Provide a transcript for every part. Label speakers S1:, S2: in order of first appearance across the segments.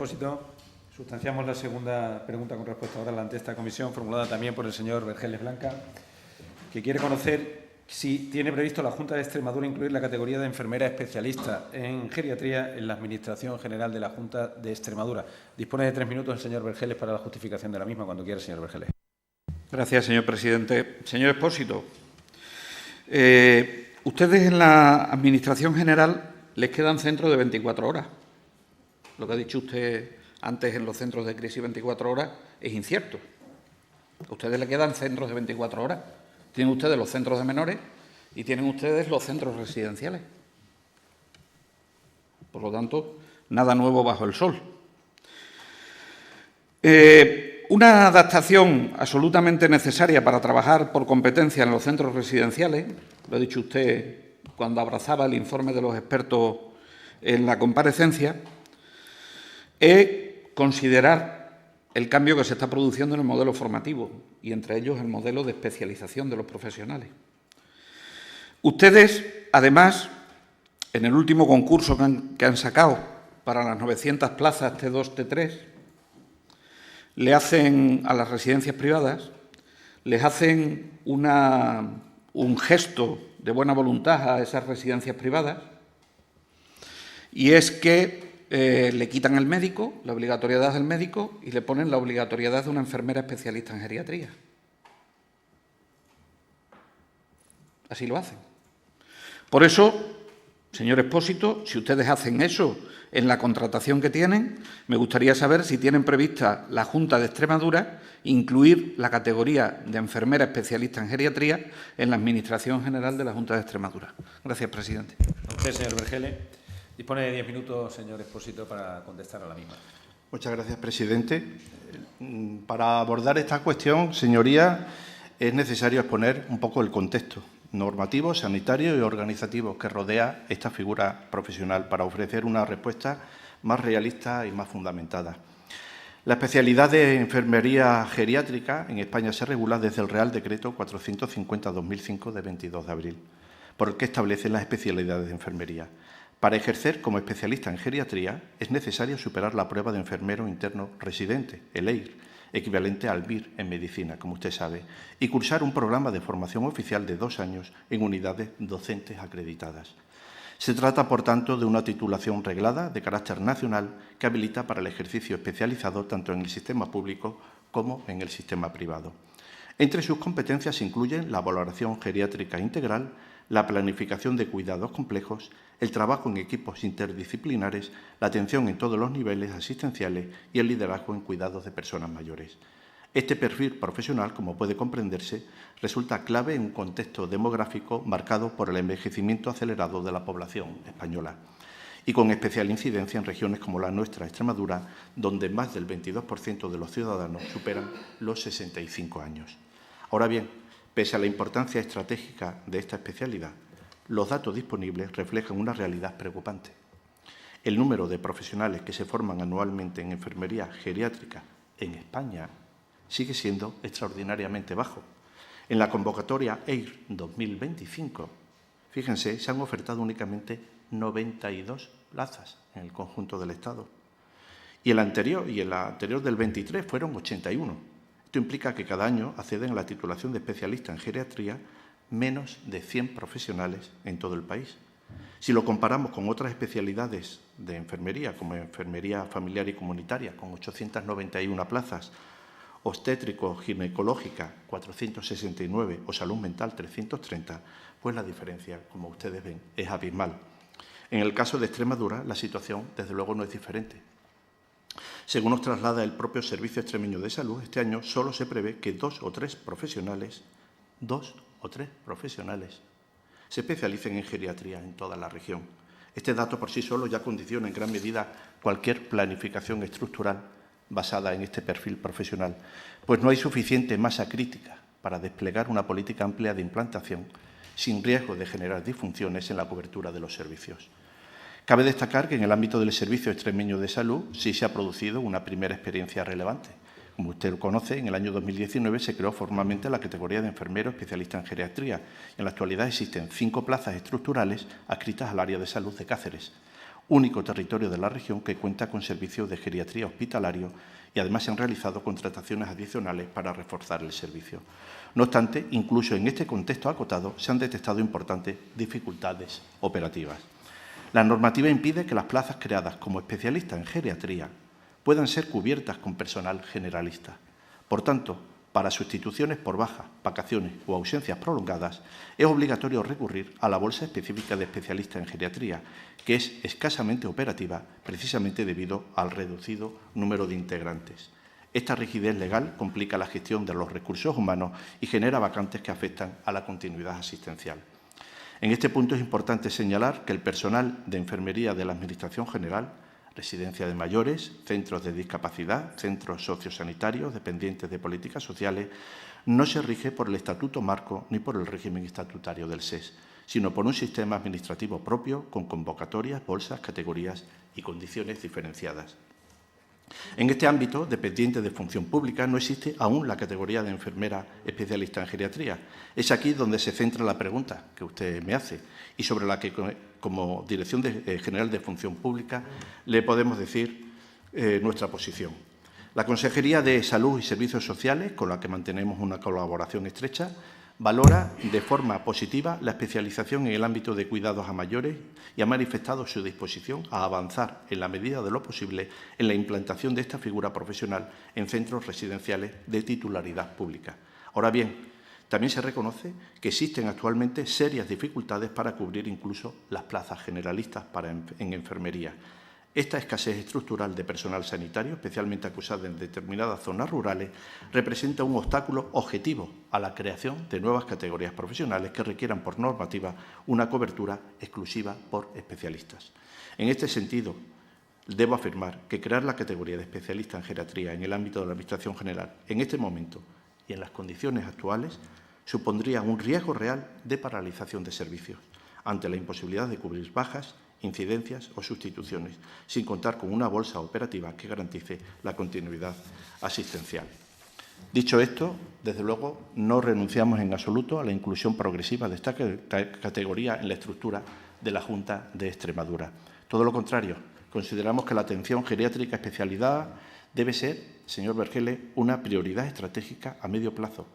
S1: Expósito. Sustanciamos la segunda pregunta con respuesta oral ante esta comisión, formulada también por el señor Vergeles Blanca, que quiere conocer si tiene previsto la Junta de Extremadura incluir la categoría de enfermera especialista en geriatría en la Administración General de la Junta de Extremadura. Dispone de 3 minutos el señor Vergeles para la justificación de la misma, cuando quiera, señor Vergeles.
S2: Gracias, señor presidente. Señor Expósito, ustedes en la Administración General les quedan centros de 24 horas. Lo que ha dicho usted antes en los centros de crisis 24 horas es incierto. A ustedes le quedan centros de 24 horas. Tienen ustedes los centros de menores y tienen ustedes los centros residenciales. Por lo tanto, nada nuevo bajo el sol. Una adaptación absolutamente necesaria para trabajar por competencia en los centros residenciales, lo ha dicho usted cuando abrazaba el informe de los expertos en la comparecencia, es considerar el cambio que se está produciendo en el modelo formativo y, entre ellos, el modelo de especialización de los profesionales. Ustedes, además, en el último concurso que han sacado para las 900 plazas T2, T3, le hacen a las residencias privadas, les hacen un gesto de buena voluntad a esas residencias privadas, y es que le quitan el médico, la obligatoriedad del médico, y le ponen la obligatoriedad de una enfermera especialista en geriatría. Así lo hacen. Por eso, señor Expósito, si ustedes hacen eso en la contratación que tienen, me gustaría saber si tienen prevista la Junta de Extremadura incluir la categoría de enfermera especialista en geriatría en la Administración General de la Junta de Extremadura. Gracias, presidente.
S1: A usted, señor Vergeles. Dispone de 10 minutos, señor Expósito, para contestar a la misma.
S3: Muchas gracias, presidente. Para abordar esta cuestión, señoría, es necesario exponer un poco el contexto normativo, sanitario y organizativo que rodea esta figura profesional para ofrecer una respuesta más realista y más fundamentada. La especialidad de enfermería geriátrica en España se regula desde el Real Decreto 450/2005 de 22 de abril, por el que establece las especialidades de enfermería. Para ejercer como especialista en geriatría es necesario superar la prueba de enfermero interno residente, el EIR, equivalente al MIR en medicina, como usted sabe, y cursar un programa de formación oficial de 2 años en unidades docentes acreditadas. Se trata, por tanto, de una titulación reglada de carácter nacional que habilita para el ejercicio especializado tanto en el sistema público como en el sistema privado. Entre sus competencias se incluyen la valoración geriátrica integral, la planificación de cuidados complejos, el trabajo en equipos interdisciplinares, la atención en todos los niveles asistenciales y el liderazgo en cuidados de personas mayores. Este perfil profesional, como puede comprenderse, resulta clave en un contexto demográfico marcado por el envejecimiento acelerado de la población española y con especial incidencia en regiones como la nuestra, Extremadura, donde más del 22% de los ciudadanos superan los 65 años. Ahora bien, pese a la importancia estratégica de esta especialidad, los datos disponibles reflejan una realidad preocupante. El número de profesionales que se forman anualmente en enfermería geriátrica en España sigue siendo extraordinariamente bajo. En la convocatoria EIR 2025, fíjense, se han ofertado únicamente 92 plazas en el conjunto del Estado. Y el anterior del 23 fueron 81. Esto implica que cada año acceden a la titulación de especialista en geriatría menos de 100 profesionales en todo el país. Si lo comparamos con otras especialidades de enfermería, como enfermería familiar y comunitaria, con 891 plazas, obstétrico-ginecológica 469 o salud mental 330, pues la diferencia, como ustedes ven, es abismal. En el caso de Extremadura, la situación, desde luego, no es diferente. Según nos traslada el propio Servicio Extremeño de Salud, este año solo se prevé que 2 o 3 profesionales se especialicen en geriatría en toda la región. Este dato por sí solo ya condiciona en gran medida cualquier planificación estructural basada en este perfil profesional, pues no hay suficiente masa crítica para desplegar una política amplia de implantación sin riesgo de generar disfunciones en la cobertura de los servicios. Cabe destacar que en el ámbito del Servicio Extremeño de Salud sí se ha producido una primera experiencia relevante. Como usted lo conoce, en el año 2019 se creó formalmente la categoría de enfermero especialista en geriatría. En la actualidad existen 5 plazas estructurales adscritas al área de salud de Cáceres. único territorio de la región que cuenta con servicios de geriatría hospitalario y además se han realizado contrataciones adicionales para reforzar el servicio. No obstante, incluso en este contexto acotado se han detectado importantes dificultades operativas. La normativa impide que las plazas creadas como especialistas en geriatría puedan ser cubiertas con personal generalista. Por tanto, para sustituciones por bajas, vacaciones o ausencias prolongadas, es obligatorio recurrir a la bolsa específica de especialistas en geriatría, que es escasamente operativa precisamente debido al reducido número de integrantes. Esta rigidez legal complica la gestión de los recursos humanos y genera vacantes que afectan a la continuidad asistencial. En este punto es importante señalar que el personal de enfermería de la Administración General, residencia de mayores, centros de discapacidad, centros sociosanitarios, dependientes de políticas sociales, no se rige por el Estatuto Marco ni por el régimen estatutario del SES, sino por un sistema administrativo propio con convocatorias, bolsas, categorías y condiciones diferenciadas. En este ámbito, dependiente de función pública, no existe aún la categoría de enfermera especialista en geriatría. Es aquí donde se centra la pregunta que usted me hace y sobre la que, como Dirección General de Función Pública, le podemos decir nuestra posición. La Consejería de Salud y Servicios Sociales, con la que mantenemos una colaboración estrecha, valora de forma positiva la especialización en el ámbito de cuidados a mayores y ha manifestado su disposición a avanzar, en la medida de lo posible, en la implantación de esta figura profesional en centros residenciales de titularidad pública. Ahora bien, también se reconoce que existen actualmente serias dificultades para cubrir incluso las plazas generalistas en enfermería. Esta escasez estructural de personal sanitario, especialmente acusada en determinadas zonas rurales, representa un obstáculo objetivo a la creación de nuevas categorías profesionales que requieran por normativa una cobertura exclusiva por especialistas. En este sentido, debo afirmar que crear la categoría de especialista en geriatría en el ámbito de la Administración General en este momento y en las condiciones actuales supondría un riesgo real de paralización de servicios ante la imposibilidad de cubrir bajas, incidencias o sustituciones, sin contar con una bolsa operativa que garantice la continuidad asistencial. Dicho esto, desde luego, no renunciamos en absoluto a la inclusión progresiva de esta categoría en la estructura de la Junta de Extremadura. Todo lo contrario, consideramos que la atención geriátrica especializada debe ser, señor Vergeles, una prioridad estratégica a medio plazo,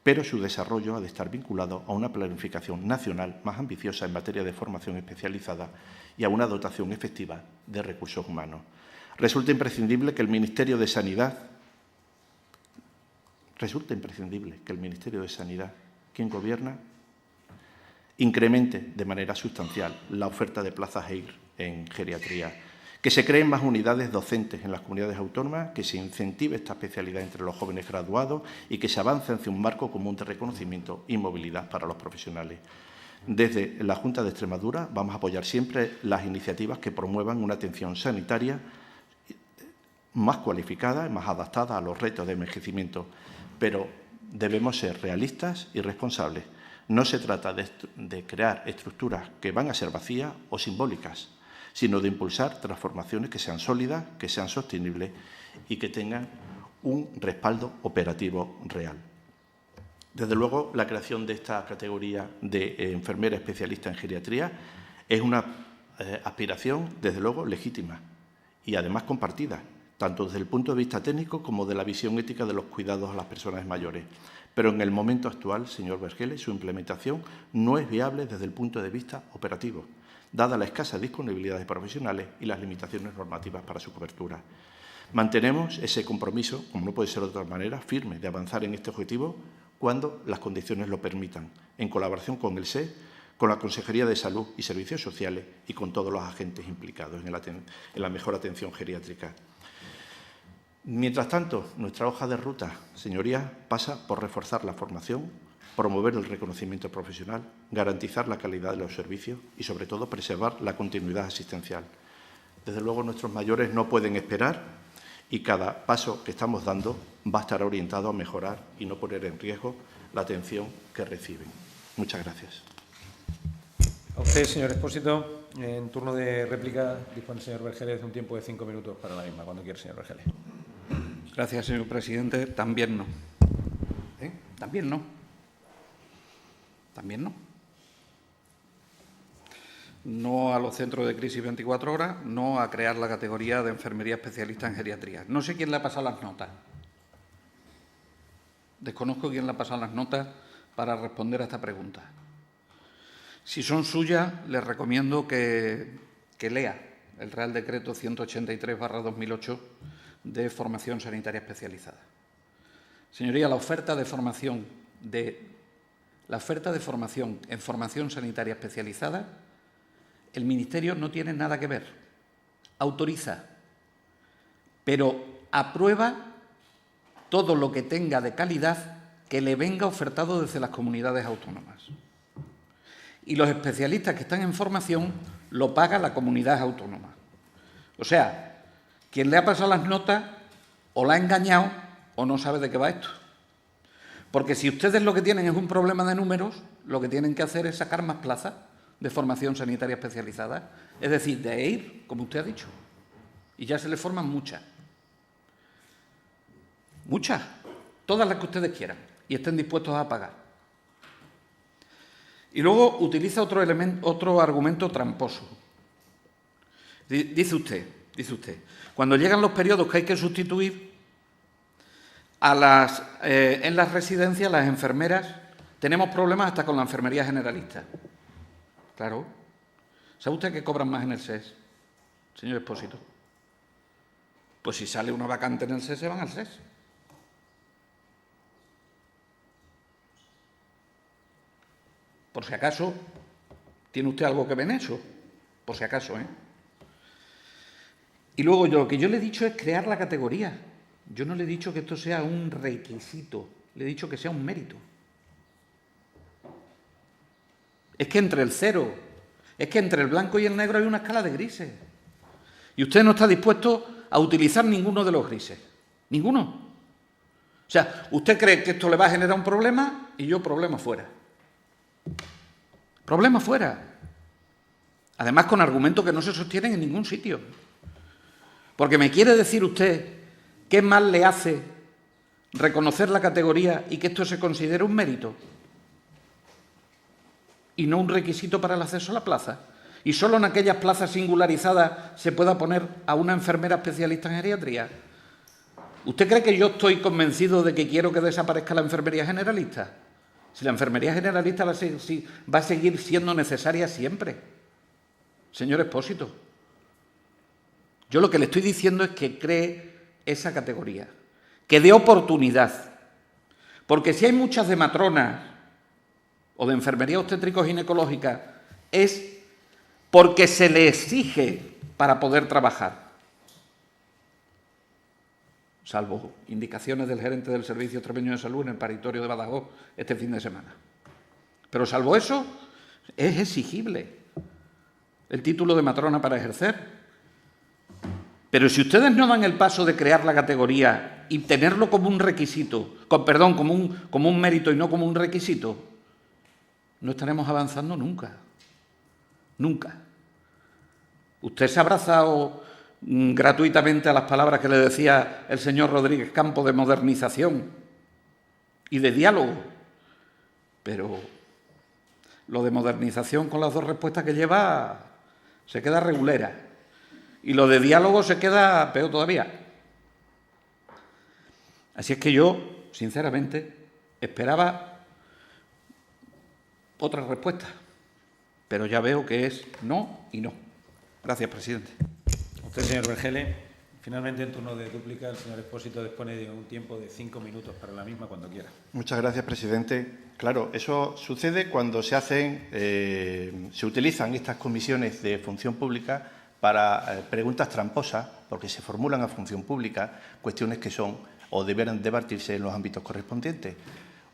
S3: pero su desarrollo ha de estar vinculado a una planificación nacional más ambiciosa en materia de formación especializada y a una dotación efectiva de recursos humanos. Resulta imprescindible que el Ministerio de Sanidad, quien gobierna, incremente de manera sustancial la oferta de plazas EIR en geriatría, que se creen más unidades docentes en las comunidades autónomas, que se incentive esta especialidad entre los jóvenes graduados y que se avance hacia un marco común de reconocimiento y movilidad para los profesionales. Desde la Junta de Extremadura vamos a apoyar siempre las iniciativas que promuevan una atención sanitaria más cualificada y más adaptada a los retos de envejecimiento, pero debemos ser realistas y responsables. No se trata de crear estructuras que van a ser vacías o simbólicas, sino de impulsar transformaciones que sean sólidas, que sean sostenibles y que tengan un respaldo operativo real. Desde luego, la creación de esta categoría de enfermera especialista en geriatría es una aspiración, desde luego, legítima y además compartida, tanto desde el punto de vista técnico como de la visión ética de los cuidados a las personas mayores. Pero en el momento actual, señor Vergeles, su implementación no es viable desde el punto de vista operativo, dada la escasa disponibilidad de profesionales y las limitaciones normativas para su cobertura. Mantenemos ese compromiso, como no puede ser de otra manera, firme de avanzar en este objetivo cuando las condiciones lo permitan, en colaboración con el SES, con la Consejería de Salud y Servicios Sociales y con todos los agentes implicados en la mejor atención geriátrica. Mientras tanto, nuestra hoja de ruta, señorías, pasa por reforzar la formación, promover el reconocimiento profesional, garantizar la calidad de los servicios y, sobre todo, preservar la continuidad asistencial. Desde luego, nuestros mayores no pueden esperar y cada paso que estamos dando va a estar orientado a mejorar y no poner en riesgo la atención que reciben. Muchas gracias.
S1: A usted, señor Expósito. En turno de réplica dispone el señor Vergeles de un tiempo de 5 minutos para la misma. Cuando quiera, señor Vergeles.
S2: Gracias, señor presidente. También no. También no. no a los centros de crisis 24 horas, no a crear la categoría de enfermería especialista en geriatría. No sé quién le ha pasado las notas. Desconozco quién le ha pasado las notas para responder a esta pregunta. Si son suyas, les recomiendo que lea el Real Decreto 183/2008 de formación sanitaria especializada. Señoría, la oferta de formación en formación sanitaria especializada, el Ministerio no tiene nada que ver. Autoriza, pero aprueba todo lo que tenga de calidad que le venga ofertado desde las comunidades autónomas. Y los especialistas que están en formación lo paga la comunidad autónoma. O sea, quien le ha pasado las notas o la ha engañado o no sabe de qué va esto. Porque si ustedes lo que tienen es un problema de números, lo que tienen que hacer es sacar más plazas de formación sanitaria especializada, es decir, de EIR, como usted ha dicho. Y ya se le forman muchas. Muchas, todas las que ustedes quieran y estén dispuestos a pagar. Y luego utiliza otro argumento tramposo. Dice usted, cuando llegan los periodos que hay que sustituir, en las residencias, las enfermeras, tenemos problemas hasta con la enfermería generalista. Claro. ¿Sabe usted que cobran más en el SES, señor Expósito? Pues si sale una vacante en el SES, se van al SES. Por si acaso, ¿tiene usted algo que ver en eso? Por si acaso, ¿eh? Y luego lo que yo le he dicho es crear la categoría. Yo no le he dicho que esto sea un requisito, le he dicho que sea un mérito. Es que entre el blanco y el negro hay una escala de grises. Y usted no está dispuesto a utilizar ninguno de los grises. Ninguno. O sea, usted cree que esto le va a generar un problema y yo problema fuera. Problema fuera. Además, con argumentos que no se sostienen en ningún sitio. Porque me quiere decir usted qué mal le hace reconocer la categoría y que esto se considere un mérito y no un requisito para el acceso a la plaza. Y solo en aquellas plazas singularizadas se pueda poner a una enfermera especialista en geriatría. ¿Usted cree que yo estoy convencido de que quiero que desaparezca la enfermería generalista? Si la enfermería generalista va a seguir siendo necesaria siempre. Señor Expósito, yo lo que le estoy diciendo es que cree esa categoría, que dé oportunidad. Porque si hay muchas de matronas o de enfermería obstétrico-ginecológica, es porque se le exige para poder trabajar. Salvo indicaciones del gerente del Servicio Extremeño de Salud en el paritorio de Badajoz este fin de semana. Pero salvo eso, es exigible el título de matrona para ejercer. Pero si ustedes no dan el paso de crear la categoría y tenerlo como un requisito, como un mérito y no como un requisito, no estaremos avanzando nunca. Nunca. Usted se ha abrazado gratuitamente a las palabras que le decía el señor Rodríguez Campos de modernización y de diálogo, pero lo de modernización con las dos respuestas que lleva se queda regulera y lo de diálogo se queda peor todavía. Así es que yo, sinceramente, esperaba otra respuesta, pero ya veo que es no y no. Gracias, presidente.
S1: Usted, señor Vergele. Finalmente, en turno de dúplica, el señor Expósito dispone de un tiempo de 5 minutos para la misma cuando quiera.
S3: Muchas gracias, presidente. Claro, eso sucede cuando se utilizan estas comisiones de función pública para preguntas tramposas, porque se formulan a función pública cuestiones que son o deberán debatirse en los ámbitos correspondientes.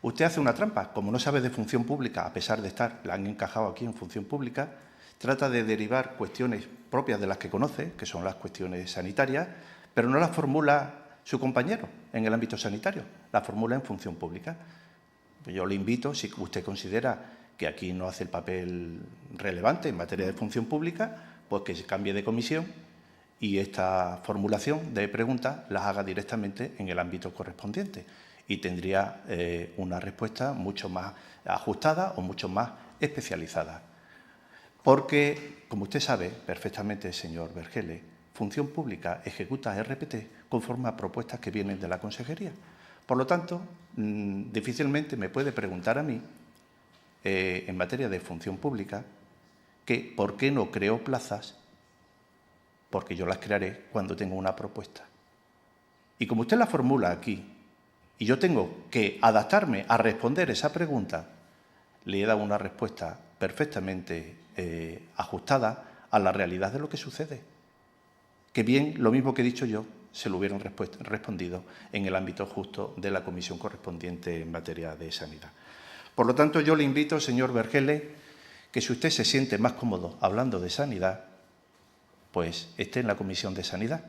S3: Usted hace una trampa, como no sabe de función pública, a pesar de la han encajado aquí en función pública, trata de derivar cuestiones propias de las que conoce, que son las cuestiones sanitarias, pero no las formula su compañero en el ámbito sanitario, las formula en función pública. Yo le invito, si usted considera que aquí no hace el papel relevante en materia de función pública, pues que se cambie de comisión y esta formulación de preguntas las haga directamente en el ámbito correspondiente y tendría una respuesta mucho más ajustada o mucho más especializada. Porque, como usted sabe perfectamente, señor Vergele, Función Pública ejecuta RPT conforme a propuestas que vienen de la Consejería. Por lo tanto, difícilmente me puede preguntar a mí, en materia de Función Pública, que por qué no creo plazas, porque yo las crearé cuando tenga una propuesta. Y como usted la formula aquí, y yo tengo que adaptarme a responder esa pregunta, le he dado una respuesta perfectamente ajustada a la realidad de lo que sucede. Que bien, lo mismo que he dicho yo, se lo hubieran respondido en el ámbito justo de la comisión correspondiente en materia de sanidad. Por lo tanto, yo le invito, señor Vergele, que si usted se siente más cómodo hablando de sanidad, pues esté en la comisión de sanidad.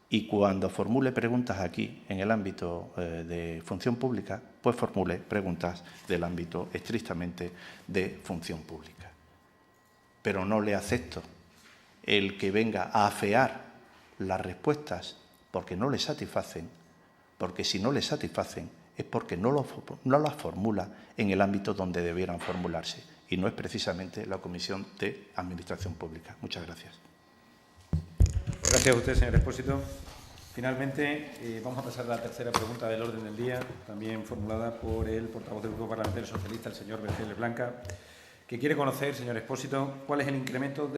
S3: Y cuando formule preguntas aquí en el ámbito de función pública, pues formule preguntas del ámbito estrictamente de función pública. Pero no le acepto el que venga a afear las respuestas porque no le satisfacen, porque si no le satisfacen es porque no las formula en el ámbito donde debieran formularse, y no es precisamente la Comisión de Administración Pública. Muchas gracias.
S1: Gracias a usted, señor Expósito. Finalmente, vamos a pasar a la tercera pregunta del orden del día, también formulada por el portavoz del Grupo Parlamentario Socialista, el señor Vergele Blanca, que quiere conocer, señor Expósito, cuál es el incremento